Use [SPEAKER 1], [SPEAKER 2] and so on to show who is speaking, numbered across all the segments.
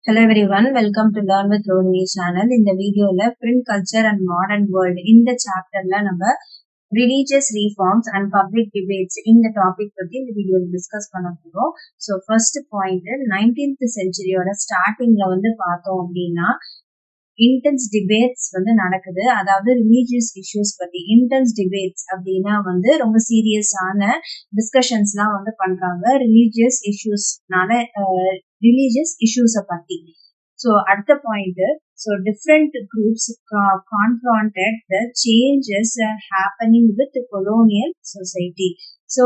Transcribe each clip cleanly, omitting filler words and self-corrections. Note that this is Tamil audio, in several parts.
[SPEAKER 1] Hello everyone, welcome to Learn with Rohini channel. இந்த வீடியோல print culture and modern world இந்த சாப்டர்ல நம்ம religious reforms and public debates இந்த டாபிக் பத்தி இந்த வீடியோல டிஸ்கஸ் பண்ண போறோம். ஸோ ஃபர்ஸ்ட் பாயிண்ட் 19th செஞ்சுரியோட ஸ்டார்டிங்ல பார்த்தோம் அப்படின்னா இன்டென்ஸ் டிபேட்ஸ் நடக்குது. அதாவது ரிலீஜியஸ் இஷ்யூஸ் பத்தி இன்டென்ஸ் டிபேட்ஸ் அப்படின்னா ரொம்ப சீரியஸான டிஸ்கஷன்ஸ்லாம் பண்றாங்க ரிலீஜியஸ் இஷ்யூஸ பத்தி. ஸோ அடுத்த point, so different groups confronted the changes happening with colonial society. So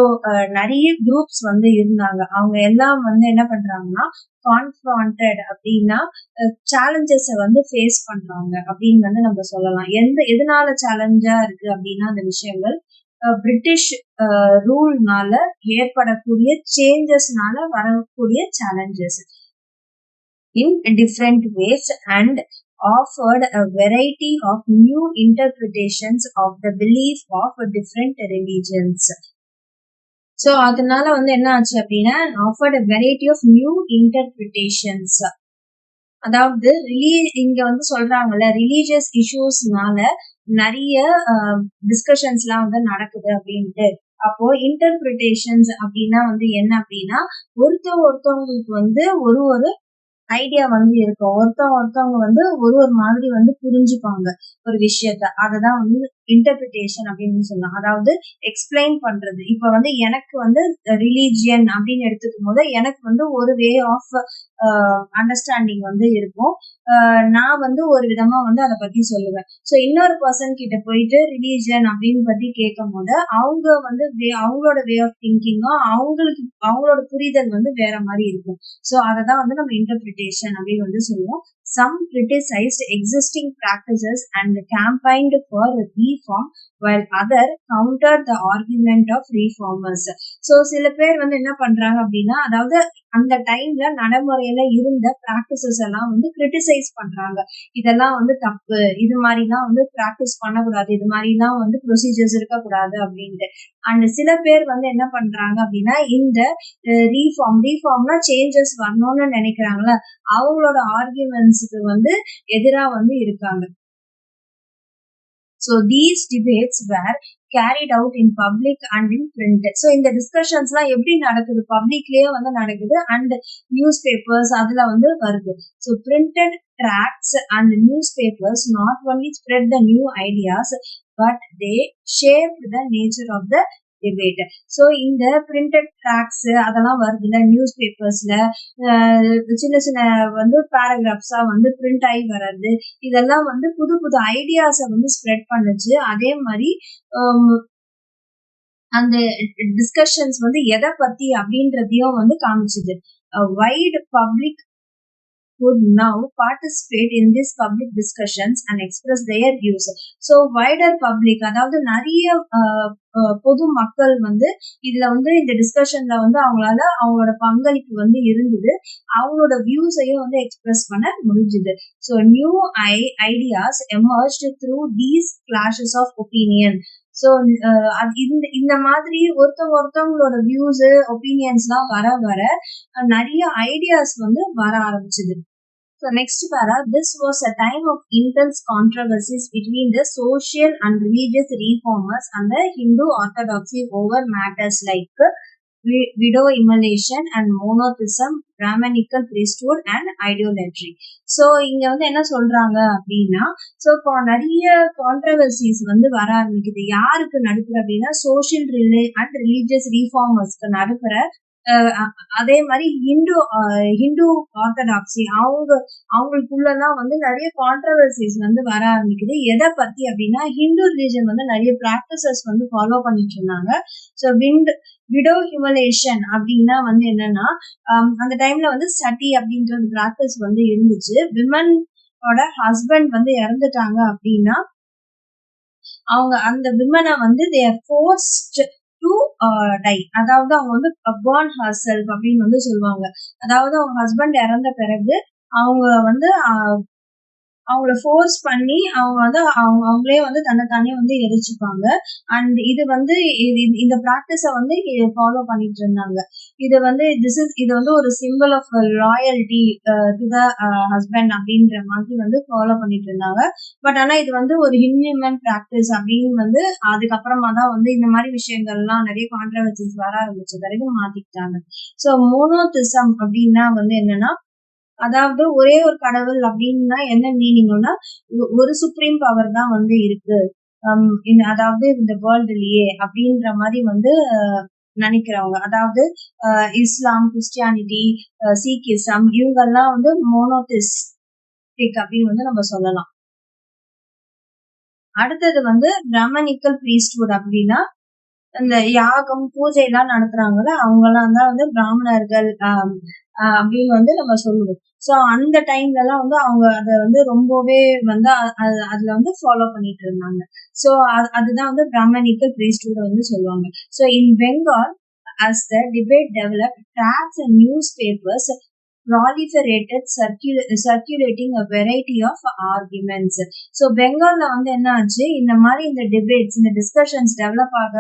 [SPEAKER 1] நிறைய குரூப்ஸ் இருந்தாங்க. அவங்க எல்லாம் என்ன பண்றாங்கன்னா confronted அப்படின்னா சேலஞ்சஸ ஃபேஸ் பண்றாங்க அப்படின்னு நம்ம சொல்லலாம். எதனால சேலஞ்சா இருக்கு அப்படின்னா அந்த விஷயங்கள் பிரிட்டிஷ் ரூல்னால ஏற்படக்கூடிய சேஞ்சஸ்னால வரக்கூடிய challenges in different ways and offered a variety of new interpretations of the belief of different religions. So அதனால என்ன ஆச்சு அப்படின்னா offered a variety of new interpretations. அதாவது இங்க சொல்றாங்கல்ல ரிலீஜியஸ் இஷ்யூஸ்னால நிறைய டிஸ்கஷன்ஸ்லாம் நடக்குது அப்படின்ட்டு. அப்போ இன்டர்பிரிட்டேஷன்ஸ் அப்படின்னா என்ன அப்படின்னா ஒருத்தவங்களுக்கு ஒரு ஐடியா இருக்கும். ஒருத்தவங்க ஒரு மாதிரி புரிஞ்சுப்பாங்க ஒரு விஷயத்த. அததான் இன்டர்பிரிட்டேஷன் அப்படின்னு சொல்லலாம். அதாவது எக்ஸ்பிளைன் பண்றது. இப்ப எனக்கு ரிலீஜியன் அப்படின்னு எடுத்துக்கும் போது எனக்கு ஒரு வே ஆஃப் அண்டர்ஸ்டாண்டிங் இருக்கும். நான் ஒரு விதமா அதை பத்தி சொல்லுவேன். சோ இன்னொரு பர்சன் கிட்ட போயிட்டு ரிலீஜியன் அப்படின்னு பத்தி கேட்கும் போது அவங்க அவங்களோட வே ஆஃப் திங்கிங்கும் அவங்களோட புரிதல் வேற மாதிரி இருக்கும். சோ அததான் நம்ம இன்டர்பிரிட்டேஷன் அப்படின்னு சொல்லுவோம். Some criticized existing practices and campaigned for reform, while other countered the argument of reformers. So சில பேர் என்ன பண்றாங்க அப்படின்னா அதாவது அந்த டைம்ல நடைமுறையில இருந்த பிராக்டிசஸ் எல்லாம் கிரிட்டிசைஸ் பண்றாங்க. இதெல்லாம் தப்பு, இது மாதிரிலாம் பிராக்டிஸ் பண்ணக்கூடாது, இது மாதிரிலாம் ப்ரொசீஜர்ஸ் இருக்கக்கூடாது அப்படின்ட்டு. அண்ட் சில பேர் என்ன பண்றாங்க அப்படின்னா இந்த ரீஃபார்ம்னா சேஞ்சஸ் வரணும்னு நினைக்கிறாங்களா அவங்களோட ஆர்குமெண்ட்ஸ்க்கு எதிரா இருக்காங்க. So these debates were carried out in public and in print. So இந்த டிஸ்கஷன்ஸ்லாம் எப்படி நடக்குது, பப்ளிக்லயே நடக்குது அண்ட் நியூஸ் பேப்பர்ஸ் அதுல வருது. So printed tracts and newspapers not only spread the new ideas but they shaped the nature of the debate. So இந்த printed tracts அதெல்லாம் வருதுல நியூஸ் பேப்பர்ஸ்ல சின்ன சின்ன பேராகிராஃப்ஸா பிரிண்ட் ஆகி வர்றது இதெல்லாம் புது புது ஐடியாஸ ஸ்ப்ரெட் பண்ணுச்சு. அதே மாதிரி அந்த டிஸ்கஷன்ஸ் எதை பத்தி அப்படின்றதையும் காமிச்சுது. Wide public would now participate in these public discussions and express their views. So wider public அதாவது நிறைய பொது மக்கள் இதுல இந்த டிஸ்கஷன்ல அவங்களால அவங்களோட பங்களிப்பு இருந்தது. அவங்களோட வியூஸையும் எக்ஸ்பிரஸ் பண்ண முடிஞ்சது. So new ideas emerged through these clashes of opinion. So இந்த மாதிரி ஒருத்தவங்களோட வியூஸ் ஒப்பீனியன்ஸ்லாம் வர நிறைய ஐடியாஸ் வர ஆரம்பிச்சது. So next para, this was a time of intense controversies between the social and religious reformers and the Hindu orthodoxy over matters like widow immolation and monotheism, Brahmanical priesthood and idolatry. So இங்க என்ன சொல்றாங்க அப்படின்னா இப்போ நிறைய கான்ட்ரவர்சிஸ் வர ஆரம்பிக்குது. யாருக்கு நடுப்புற அப்படின்னா சோசியல் அண்ட் ரிலீஜியஸ் ரீஃபார்மர்ஸ்க்கு நடுப்புற. அதே மாதிரி ஹிந்து ஆர்த்தடாக்சி அவங்களுக்குள்ளதான் நிறைய கான்ட்ரவர்சிஸ் வர ஆரம்பிக்குது. எதை பத்தி அப்படின்னா ஹிந்து ரிலிஜன் நிறைய பிராக்டிசஸ் ஃபாலோ பண்ணிட்டு இருந்தாங்க. ஸோ விடோ ஹியூமலேஷன் அப்படின்னா என்னன்னா அந்த டைம்ல சட்டி அப்படின்ற பிராக்டிஸ் இருந்துச்சு. விமனோட ஹஸ்பண்ட் இறந்துட்டாங்க அப்படின்னா அவங்க அந்த விமனை they are forced to die. அதாவது அவங்க burn herself அப்படின்னு சொல்லுவாங்க. அதாவது அவங்க ஹஸ்பண்ட் இறந்த பிறகு அவங்க அவங்கள ஃபோர்ஸ் பண்ணி அவங்க வந்து அவங்களே வந்து தன்னைத்தானே வந்து எரிச்சுப்பாங்க. அண்ட் இது வந்து இந்த ப்ராக்டிஸ வந்து ஃபாலோ பண்ணிட்டு இருந்தாங்க. இது வந்து ஒரு symbol of loyalty to the husband அப்படின்ற மாதிரி வந்து ஃபாலோ பண்ணிட்டு இருந்தாங்க. பட் ஆனா இது வந்து ஒரு இன்ஹியூமன் ப்ராக்டிஸ் அப்படின்னு வந்து அதுக்கப்புறமா தான் வந்து இந்த மாதிரி விஷயங்கள்லாம் நிறைய கான்ட்ரவர்சிஸ் வர ஆரம்பிச்ச பிறகு மாத்திக்கிட்டாங்க. ஸோ மோனோதிசம் அப்படின்னா வந்து என்னன்னா, அதாவது ஒரே ஒரு கடவுள் அப்படின்னா என்ன மீனிங்னா, ஒரு சுப்ரீம் பவர் தான் வந்து இருக்கு அதாவது இந்த வேர்ல்டுலயே அப்படின்ற மாதிரி வந்து நினைக்கிறவங்க. அதாவது இஸ்லாம், கிறிஸ்டியானிட்டி, சீக்கிசம் இவங்கெல்லாம் வந்து மோனோதிஸ்டிக் அப்படின்னு வந்து நம்ம சொல்லலாம். அடுத்தது வந்து பிராமணிக்கல் பிரீஸ்ட்ஹுட் அப்படின்னா, இந்த யாகம் பூஜை எல்லாம் நடத்துறாங்கல்ல, அவங்க எல்லாம் தான் வந்து பிராமணர்கள் அப்படின்னு வந்து நம்ம சொல்லுவோம். சோ அந்த டைம்ல எல்லாம் வந்து அவங்க அத வந்து ரொம்பவே வந்து அதுல வந்து ஃபாலோ பண்ணிட்டு இருந்தாங்க. சோ அதுதான் வந்து பிராமணிக்கல் பிரீஸ்ட்ஹுட் வந்து சொல்லுவாங்க. So in Bengal, as the debate developed, tracts and newspapers proliferated, circulating a variety of arguments. So பெங்கால்ல வந்து என்ன ஆச்சு, இந்த மாதிரி இந்த டிபேட்ஸ், இந்த டிஸ்கஷன்ஸ் டெவலப் ஆக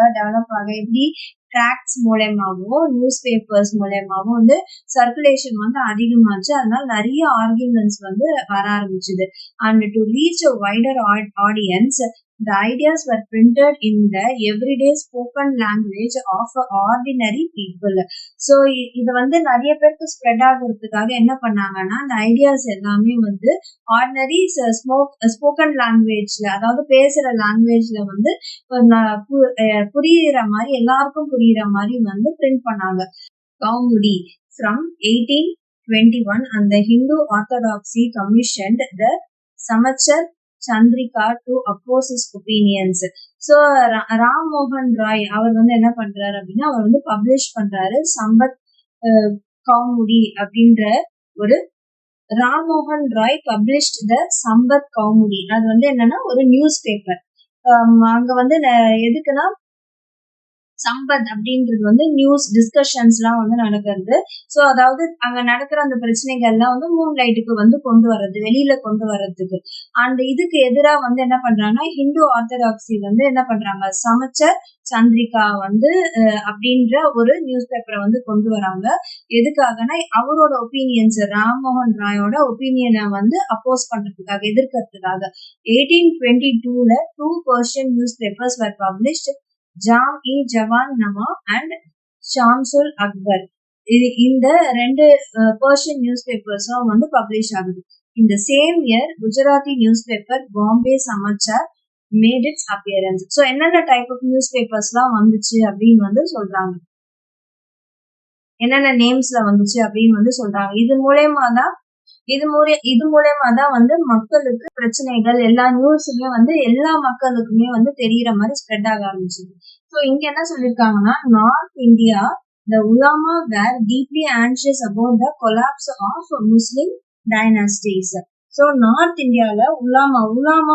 [SPEAKER 1] எப்படி ட்ராக்ஸ் மூலயமாவும் நியூஸ் பேப்பர்ஸ் மூலயமாவும் வந்து சர்க்குலேஷன் வந்து அதிகமாச்சு. அதனால நிறைய ஆர்குமெண்ட்ஸ் வந்து வர ஆரம்பிச்சுது. And to reach a wider audience, the ideas were printed in the everyday spoken language of ordinary people. So இது வந்து நிறைய பேருக்கு ஸ்ப்ரெட் ஆகுறதுக்காக என்ன பண்ணாங்கன்னா, இந்த ஐடியாஸ் எல்லாமே வந்து ஆர்டினரி ஸ்போக்கன் லாங்குவேஜ்ல, அதாவது பேசுற லாங்குவேஜ்ல வந்து புரியுற மாதிரி, எல்லாருக்கும் புரியுற மாதிரி வந்து பிரிண்ட் பண்ணாங்க. கௌமுடி from 1821 and the Hindu Orthodoxy commissioned the Samachar Chandrika to oppose his opinions. So Ram மோகன் ராய் அவர் வந்து என்ன பண்றாரு அப்படின்னா, அவர் வந்து பப்ளிஷ் பண்றாரு சம்பத் கௌமுடி அப்படின்ற ஒரு ராம் மோகன் ராய் பப்ளிஷ்ட் த சம்பத் கௌமுடி. அது வந்து என்னன்னா ஒரு நியூஸ் பேப்பர். அங்க வந்து எதுக்குன்னா, சம்பத் அப்படின்றது வந்து நியூஸ் டிஸ்கஷன்ஸ் எல்லாம் வந்து நடக்கிறது. சோ அதாவது அங்க நடக்கிற அந்த பிரச்சனைகள்லாம் வந்து மூன் லைட்டுக்கு வந்து கொண்டு வர்றது, வெளியில கொண்டு வர்றதுக்கு. அண்ட் இதுக்கு எதிராக வந்து என்ன பண்றாங்கன்னா, ஹிந்து ஆர்த்தடாக்சி வந்து என்ன பண்றாங்க, சமச்சர் சந்திரிகா வந்து அப்படின்ற ஒரு நியூஸ் பேப்பரை வந்து கொண்டு வராங்க. எதுக்காகனா, அவரோட ஒப்பீனியன்ஸ், ராம்மோகன் ராயோட ஒப்பீனியனை வந்து அப்போஸ் பண்றதுக்காக, எதிர்க்கிறதுக்காக. 1822ல 2 Persian newspapers were published, Jam i Jahan Numa and Shamsul Akbar. இந்த 2 பர்ஷியன் நியூஸ் பேப்பர்ஸும் வந்து பப்ளிஷ் ஆகுது. இந்த same year Gujarati news paper Bombay Samachar made its appearance. So என்னென்ன டைப் ஆஃப் நியூஸ் பேப்பர்ஸ்லாம் வந்துச்சு அப்படின்னு வந்து சொல்றாங்க, என்னென்ன நேம்ஸ்ல வந்துச்சு அப்படின்னு வந்து சொல்றாங்க. இது மூலயமா தான் வந்து மக்களுக்கு பிரச்சனைகள், எல்லா நியூஸுமே வந்து எல்லா மக்களுக்குமே வந்து தெரியற மாதிரி ஸ்ப்ரெட் ஆக ஆரம்பிச்சது. ஸோ இங்க என்ன சொல்லிருக்காங்கன்னா, north India, the ulama were deeply anxious about the collapse of Muslim dynasties. So north இந்தியால உலாமா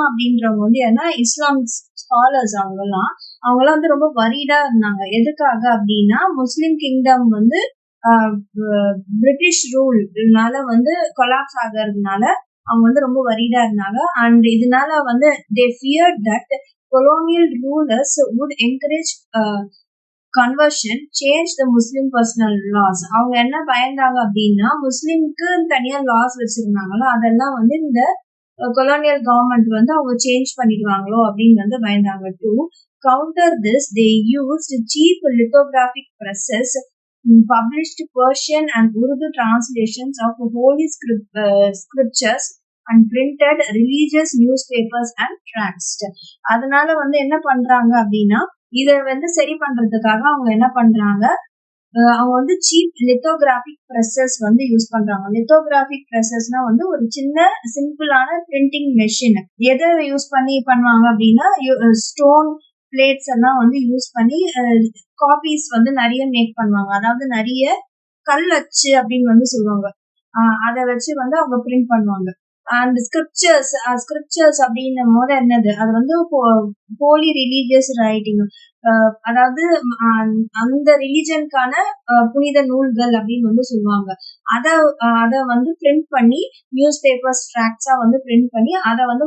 [SPEAKER 1] அப்படின்றவங்க வந்து ஏன்னா இஸ்லாம் ஸ்காலர்ஸ், அவங்கெல்லாம் வந்து ரொம்ப வரீடா இருந்தாங்க. எதுக்காக அப்படின்னா, முஸ்லிம் கிங்டம் வந்து பிரிட்டிஷ் ரூல்னால வந்து கொலாப்ஸ் ஆகிறதுனால அவங்க வந்து ரொம்ப வரீடா இருந்தாங்க. அண்ட் இதனால வந்து they feared that colonial rulers would encourage conversion, change the Muslim personal laws. அவங்க என்ன பயந்தாங்க அப்படின்னா, முஸ்லிம்க்கு தனியா லாஸ் வச்சிருந்தாங்களோ அதெல்லாம் வந்து இந்த கொலோனியல் கவர்மெண்ட் வந்து அவங்க சேஞ்ச் பண்ணிடுவாங்களோ அப்படின்னு வந்து பயந்தாங்க. To counter this, they used cheap lithographic presses, published Persian and Urdu translations of holy scriptures and printed religious newspapers and tracts. அதனால வந்து என்ன பண்றாங்க அப்படின்னா, இத வந்து சரி பண்றதுக்காக அவங்க என்ன பண்றாங்க, அவங்க வந்து சீப் லித்தோகிராபிக் ப்ரெஸஸ் வந்து யூஸ் பண்றாங்க. லித்தோகிராபிக் ப்ரெஸஸ்னா வந்து ஒரு சின்ன சிம்பிளான பிரிண்டிங் மெஷின். எதை யூஸ் பண்ணி பண்ணுவாங்க அப்படின்னா, ஸ்டோன் பிளேட்ஸ் எல்லாம் வந்து யூஸ் பண்ணி காப்பீஸ் வந்து நிறைய மேக் பண்ணுவாங்க. அதாவது நிறைய கல் அச்சு அப்படின்னு வந்து சொல்லுவாங்க, அதை வச்சு வந்து அவங்க பிரிண்ட் பண்ணுவாங்க. அந்த ஸ்கிரிப்சர்ஸ் அப்படின்னும் போது என்னது, அது வந்து ஹோலி ரிலீஜியஸ் ரைட்டிங், அதாவது அந்த ரிலிஜனுக்கான புனித நூல்கள் அப்படின்னு வந்து சொல்லுவாங்க. அத அத வந்து பிரிண்ட் பண்ணி நியூஸ் பேப்பர்ஸ் ட்ராக்ஸா வந்து பிரிண்ட் பண்ணி அதை வந்து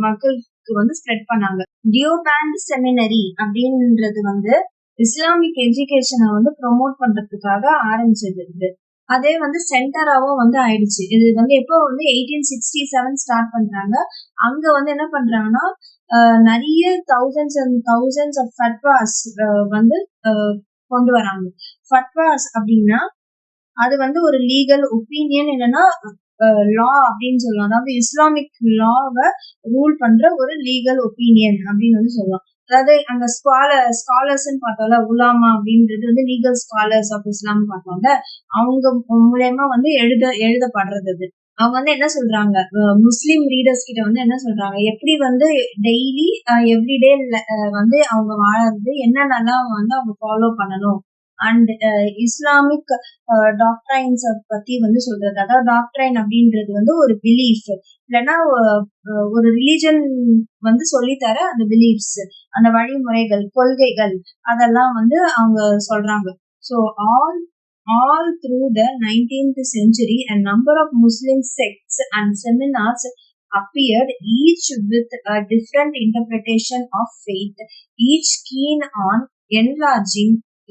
[SPEAKER 1] மக்களுக்கு வந்து ஸ்ப்ரெட் பண்ணாங்க. டியோபேண்ட் செமினரி அப்படின்றது வந்து இஸ்லாமிக் எஜுகேஷனை வந்து ப்ரொமோட் பண்றதுக்காக ஆரம்பிச்சது. அதே வந்து சென்டராவும் வந்து ஆயிடுச்சு. இது வந்து எப்போ வந்து 1867 ஸ்டார்ட் பண்றாங்க. அங்க வந்து என்ன பண்றாங்கன்னா நிறைய thousands ஆஃப் ஃபட்வாஸ் வந்து கொண்டு வராங்க. ஃபட்வாஸ் அப்படின்னா அது வந்து ஒரு லீகல் ஒப்பீனியன், இல்லைன்னா லா அப்படின்னு சொல்லலாம். அதாவது இஸ்லாமிக் லாவை ரூல் பண்ற ஒரு லீகல் ஒப்பீனியன் அப்படின்னு வந்து சொல்லலாம். அதாவது அங்க ஸ்காலர்ஸ் பார்த்தோம்ல, உலாமா அப்படின்றது வந்து லீகல் ஸ்காலர்ஸ் ஆஃப் இஸ்லாம் பார்த்தோம்ல, அவங்க மூலயமா வந்து எழுதப்படுறது அது. அவங்க வந்து என்ன சொல்றாங்க, முஸ்லீம் ரீடர்ஸ் கிட்ட வந்து என்ன சொல்றாங்க, எப்படி வந்து டெய்லி எவ்ரிடே வந்து அவங்க வாழறது என்னென்னலாம் வந்து அவங்க ஃபாலோ பண்ணணும், அண்ட் இஸ்லாமிக் டாக்ட்ரைன்ஸ் பத்தி வந்து சொல்றது. அதாவது டாக்ட்ரைன் அப்படின்றது வந்து ஒரு பிலீஃப், இல்லைன்னா ஒரு ரிலீஜன் வந்து சொல்லித்தர அந்த பிலீஃப்ஸ், அந்த வழிமுறைகள், கொள்கைகள், அதெல்லாம் வந்து அவங்க சொல்றாங்க. So all through the 19th century, a number of Muslim sects and seminars appeared, each with a different interpretation of faith, each keen on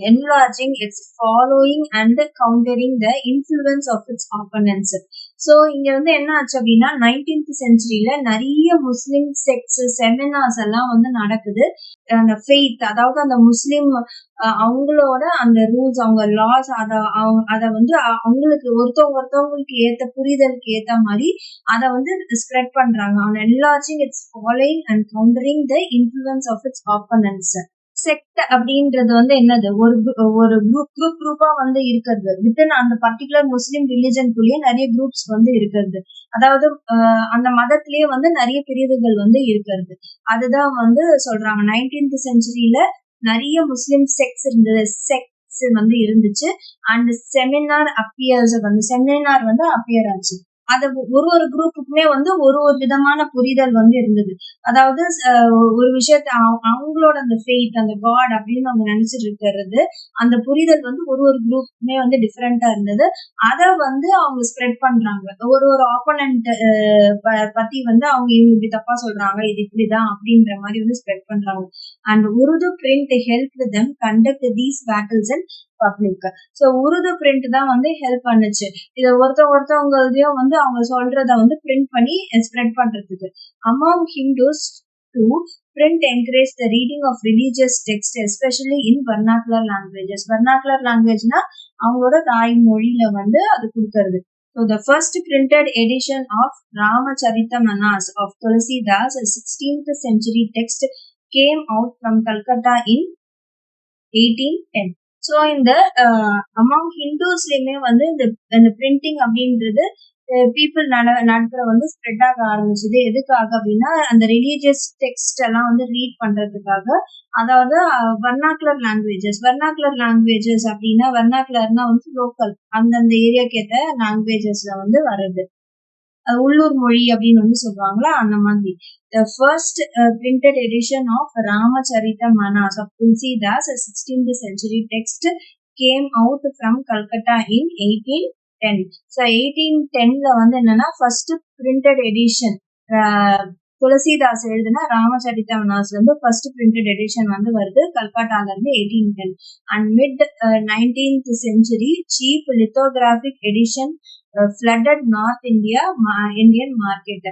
[SPEAKER 1] enlarging its following and countering the influence of its opponents. So இங்க வந்து என்ன ஆச்சு அப்படின்னா 19th செஞ்சுரியில நிறைய முஸ்லிம் செக்ட்ஸ் செமினார்ஸ் எல்லாம் வந்து நடக்குது. அந்த ஃபெய்த், அதாவது அந்த முஸ்லிம் அவங்களோட அந்த ரூல்ஸ், அவங்க லாஸ், அத வந்து அவங்களுக்கு ஒருத்தவங்களுக்கு ஏத்த புரிதலுக்கு ஏத்த மாதிரி அதை வந்து ஸ்ப்ரெட் பண்றாங்க. enlarging its following and countering the influence of its opponents. Sect அப்படின்றது வந்து என்னது, ஒரு குரூப்பா வந்து இருக்கிறது. வித்தின் அந்த பர்டிகுலர் முஸ்லிம் ரிலிஜனுக்குள்ளேயே நிறைய குரூப்ஸ் வந்து இருக்கிறது. அதாவது அந்த மதத்திலேயே வந்து நிறைய பிரிவுகள் வந்து இருக்கிறது. அதுதான் வந்து சொல்றாங்க. 19th செஞ்சுரியில நிறைய முஸ்லிம் செக்ட்ஸ் வந்து இருந்துச்சு. அண்ட் செமினார் வந்து அப்பியர் ஆச்சு. அது ஒரு குரூப்புக்குமே வந்து ஒரு விதமான புரிதல் வந்து இருந்தது. அதாவது ஒரு விஷயத்த அவங்களோட அந்த ஃபெய்த், அந்த காட் அப்படின்னு அவங்க நினைச்சிட்டு இருக்கிறது, அந்த புரிதல் வந்து ஒரு குரூப்புக்குமே வந்து டிஃபரெண்டா இருந்தது. அதை வந்து அவங்க ஸ்ப்ரெட் பண்றாங்க. ஒரு ஆப்போனன்ட் பத்தி வந்து அவங்க இவங்க இப்படி தப்பா சொல்றாங்க, இது இப்படிதான் அப்படின்ற மாதிரி வந்து ஸ்ப்ரெட் பண்றாங்க. And Urdu print help them conduct these battles in public. So Urdu print தான் வந்து ஹெல்ப் பண்ணுச்சு. இதை ஒருத்தவங்களையும் வந்து அவங்க சொல்றத வந்து பிரிண்ட் பண்ணி ஸ்ப்ரெட் பண்றதுக்கு. Among Hindus to print encourage the reading of religious text, especially in vernacular languages. vernacular languageனா அவங்களோட தாய்மொழியில வந்து அது கொடுக்கறது. So the first printed edition of Ramacharita-manas of Tulsidas, a 16th century text, came out from Calcutta in 1810. So இந்த அமாங் ஹிந்துஸ்லயுமே வந்து இந்த பிரிண்டிங் அப்படின்றது பீப்புள் நடக்கிற வந்து ஸ்ப்ரெட் ஆக ஆரம்பிச்சது. எதுக்காக அப்படின்னா அந்த ரிலீஜியஸ் டெக்ஸ்ட் எல்லாம் வந்து ரீட் பண்றதுக்காக. அதாவது வெர்னாகுலர் லாங்குவேஜஸ் அப்படின்னா, வெர்னாகுலர்னா வந்து லோக்கல், அந்தந்த ஏரியாக்கு ஏற்ற லாங்குவேஜஸ்ல வந்து வர்றது, உள்ளூர் மொழி அப்படின்னு வந்து சொல்லுவாங்களா, அந்த மாதிரி. The first printed edition of Ramacharita-manas of Tulsidas, a 16th century text, came out from Calcutta in 1810. So 1810ல வந்து என்னன்னா ஃபர்ஸ்ட் printed edition துளசிதாஸ் எழுதுனா ராமச்சரிதமானஸ்ல இருந்து ஃபர்ஸ்ட் பிரிண்டட் எடிஷன் வந்து வருது கல்கட்டால இருந்து 1810. And mid 19th century cheap lithographic edition flooded North Indian market.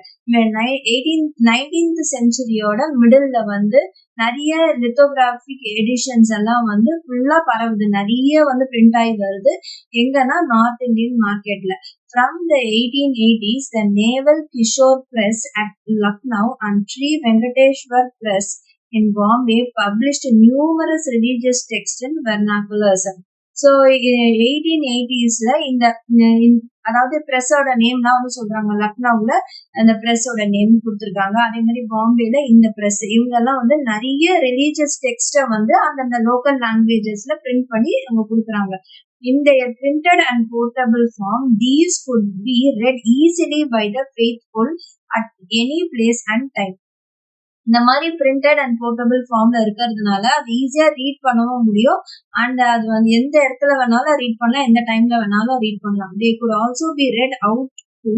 [SPEAKER 1] 19th centuryயோட மிடில்ல வந்து நிறைய லித்தோகிராபிக் எடிஷன்ஸ் எல்லாம் வந்து ஃபுல்லா பரவுது, நிறைய வந்து பிரிண்ட் ஆகி வருது. எங்கன்னா நார்த் இந்தியன் மார்க்கெட்ல. From the 1880s, the Naval Kishore Press at Lucknow and Sri Venkateshwar Press in Bombay published numerous religious texts in vernaculars. So 1880sல இந்த அதாவது பிரஸோட நேம்லாம் வந்து சொல்றாங்க. லக்னோவில் அந்த பிரஸோட நேம் கொடுத்துருக்காங்க. அதே மாதிரி பாம்பேல இந்த பிரஸ், இவங்க எல்லாம் வந்து நிறைய ரிலீஜியஸ் டெக்ஸ்ட வந்து அந்தந்த லோக்கல் லாங்குவேஜஸ்ல பிரிண்ட் பண்ணி அவங்க கொடுக்குறாங்க. In their printed and portable form, these could be read easily by the faithful at any place and time. இந்த மாதிரி பிரிண்டட் அண்ட் போர்ட்டபிள் ஃபார்ம்ல இருக்கிறதுனால அது ஈஸியா ரீட் பண்ணவும் முடியும். அண்ட் அது வந்து எந்த இடத்துல வேணாலும் ரீட் பண்ணலாம், எந்த டைம்ல வேணாலும் ரீட் பண்ணலாம். They could also be read out to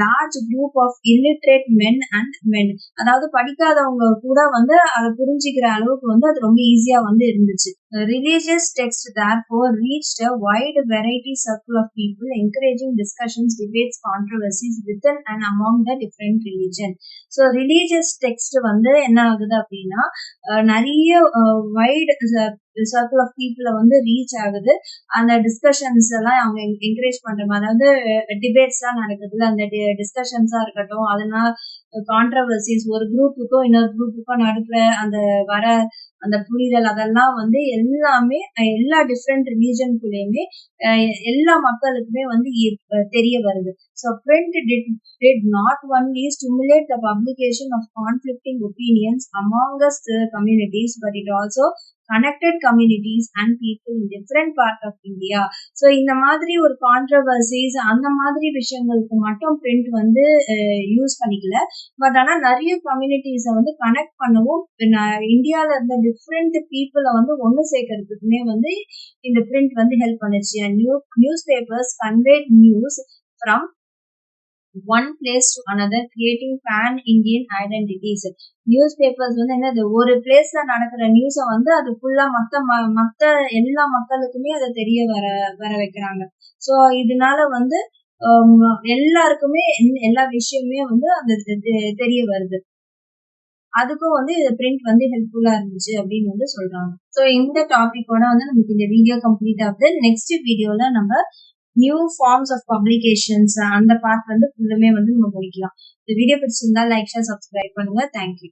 [SPEAKER 1] large group of illiterate men and men. அதாவது படிக்காதவங்க கூட வந்து அதை புரிஞ்சுக்கிற அளவுக்கு வந்து அது ரொம்ப ஈஸியா வந்து இருந்துச்சு. Religious text therefore reached a wide variety circle of people, encouraging discussions, debates, controversies within and among the different religion. So religious text வந்து என்ன ஆகுது அப்படின்னா நிறைய வைட் சர்க்கிள் ஆஃப் பீப்புளை வந்து ரீச் ஆகுது. அந்த டிஸ்கஷன்ஸ் எல்லாம் அவங்க என்கரேஜ் பண்ற மாதிரி, அதாவது டிபேட்ஸ் எல்லாம் நடக்குதுல, அந்த டிஸ்கஷன்ஸா இருக்கட்டும், அதனால கான்ட்ரவர்சிஸ் ஒரு குரூப்புக்கும் இன்னொரு குரூப்புக்கும் நடுப்புற அந்த வர அந்த புரிதல், அதெல்லாம் வந்து எல்லாமே எல்லா டிஃப்ரெண்ட் ரிலீஜனுக்குள்ளேயுமே எல்லா மக்களுக்குமே வந்து தெரிய வருது. So print did not only stimulate the publication of conflicting opinions amongst the communities, but it also connected communities and people in different part of India. So இந்த மாதிரி ஒரு கான்ட்ரவர்சிஸ் அந்த மாதிரி விஷயங்களுக்கு மட்டும் பிரிண்ட் வந்து யூஸ் பண்ணிக்கல. பட் ஆனா நிறைய கம்யூனிட்டிஸை வந்து கனெக்ட் பண்ணவும், இந்தியால இருந்த டிஃப்ரெண்ட் பீப்புளை வந்து ஒன்று சேர்க்கறதுக்குமே வந்து இந்த பிரிண்ட் வந்து ஹெல்ப் பண்ணுச்சு. News papers conveyed news from one place to another, creating pan-Indian identities. News papers வந்து என்னது, ஒரு பிளேஸ்ல நடக்கிற நியூஸை வந்து அது ஃபுல்லா மத்த எல்லா மக்களுக்குமே அதை தெரிய வர வைக்கிறாங்க. ஸோ இதனால வந்து எல்லாருக்குமே எல்லா விஷயமே வந்து அந்த தெரிய வருது. அதுக்கும் வந்து பிரிண்ட் வந்து ஹெல்ப்ஃபுல்லா இருந்துச்சு அப்படின்னு வந்து சொல்றாங்க. ஸோ இந்த டாபிக்கோட வந்து நமக்கு இந்த வீடியோ கம்ப்ளீட் ஆகுது. நெக்ஸ்ட் வீடியோல நம்ம நியூ ஃபார்ம்ஸ் ஆஃப் பப்ளிகேஷன்ஸ் அந்த பார்ட் வந்து ஃபுல்லுமே வந்து நம்ம முடிக்கலாம். இந்த வீடியோ பிடிச்சிருந்தா லைக், ஷேர், சப்ஸ்கிரைப் பண்ணுங்க. தேங்க்யூ.